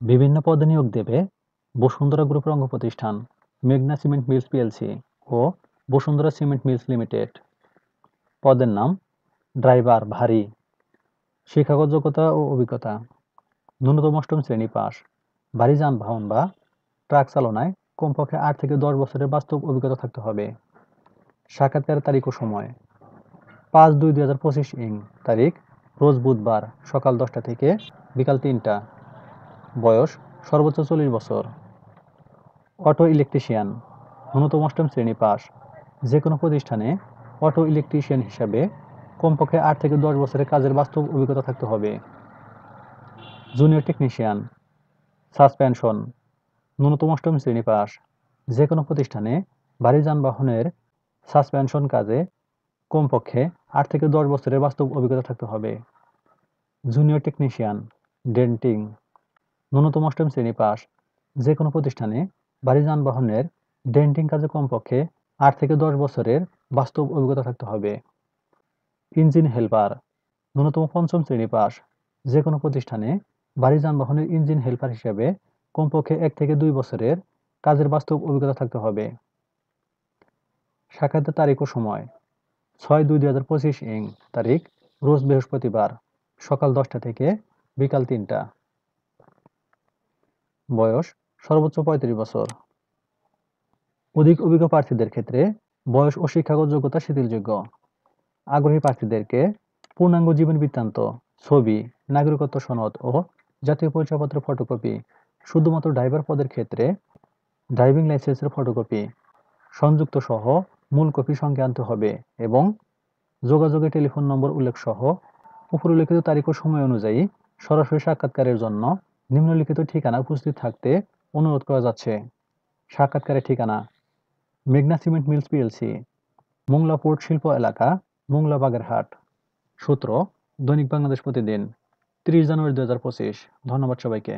বিভিন্ন পদে নিয়োগ দেবে বসুন্ধরা গ্রুপের অঙ্গ প্রতিষ্ঠান মেঘনা সিমেন্ট মিলস পিএলসি ও বসুন্ধরা সিমেন্ট মিলস লিমিটেড। পদের নাম ড্রাইভার ভারী। শিক্ষাগত যোগ্যতা ও অভিজ্ঞতা ন্যূনতম অষ্টম শ্রেণী পাস। ভারী যানবাহন বা ট্রাক চালনায় কমপক্ষে 8 থেকে 10 বছরের বাস্তব অভিজ্ঞতা থাকতে হবে। সাক্ষাৎকারের তারিখ ও সময় 5/2/2025 ইং তারিখ রোজ বুধবার সকাল 10টা থেকে বিকাল 3টা। বয়স সর্বোচ্চ 40 বছর। অটো ইলেকট্রিশিয়ান ন্যূনতম অষ্টম শ্রেণী পাস। যে কোনো প্রতিষ্ঠানে অটো ইলেকট্রিশিয়ান হিসাবে কমপক্ষে 8 থেকে 10 বছরের কাজের বাস্তব অভিজ্ঞতা থাকতে হবে। জুনিয়র টেকনিশিয়ান সাসপেনশন ন্যূনতম অষ্টম শ্রেণী পাস। যে কোনো প্রতিষ্ঠানে ভারী যানবাহনের সাসপেনশন কাজে কমপক্ষে 8 থেকে 10 বছরের বাস্তব অভিজ্ঞতা থাকতে হবে। জুনিয়র টেকনিশিয়ান ডেন্টিং ন্যূনতম অষ্টম শ্রেণী পাস। যে কোনো প্রতিষ্ঠানে ভারী যানবাহনের ডেন্টিং কাজে কমপক্ষে 8 থেকে 10 বছরের বাস্তব অভিজ্ঞতা থাকতে হবে। ইঞ্জিন হেল্পার ন্যূনতম পঞ্চম শ্রেণী পাস। যে কোনো প্রতিষ্ঠানে ভারী যানবাহনের ইঞ্জিন হেল্পার হিসেবে কমপক্ষে 1 থেকে 2 বছরের কাজের বাস্তব অভিজ্ঞতা থাকতে হবে। সাক্ষাতের তারিখ ও সময় 6/2/2025 ইং তারিখ রোজ বৃহস্পতিবার সকাল 10টা থেকে বিকাল 3টা। বয়স সর্বোচ্চ 35 বছর। অধিক অভিজ্ঞ প্রার্থীদের ক্ষেত্রে বয়স ও শিক্ষাগত যোগ্যতা শিথিলযোগ্য। আগ্রহী প্রার্থীদেরকে পূর্ণাঙ্গ জীবন বৃত্তান্ত, ছবি, নাগরিকত্ব সনদ ও জাতীয় পরিচয়পত্র ফটোকপি, শুধুমাত্র ড্রাইভার পদের ক্ষেত্রে ড্রাইভিং লাইসেন্সের ফটোকপি সংযুক্ত সহ মূল কপি সঙ্গে আনতে হবে এবং যোগাযোগের টেলিফোন নম্বর উল্লেখ সহ উপরিল্লিখিত তারিখ ও সময় অনুযায়ী সরাসরি সাক্ষাৎকারের জন্য নিম্নলিখিত ঠিকানা উপস্থিত থাকতে অনুরোধ করা যাচ্ছে। সাক্ষাৎকারের ঠিকানা মেঘনা cement mills PLC, Mongla port শিল্প এলাকা, মোংলা বাগেরহাট। সূত্র দৈনিক বাংলাদেশ প্রতিদিন, 30 জানুয়ারি 2025। ধন্যবাদ সবাইকে।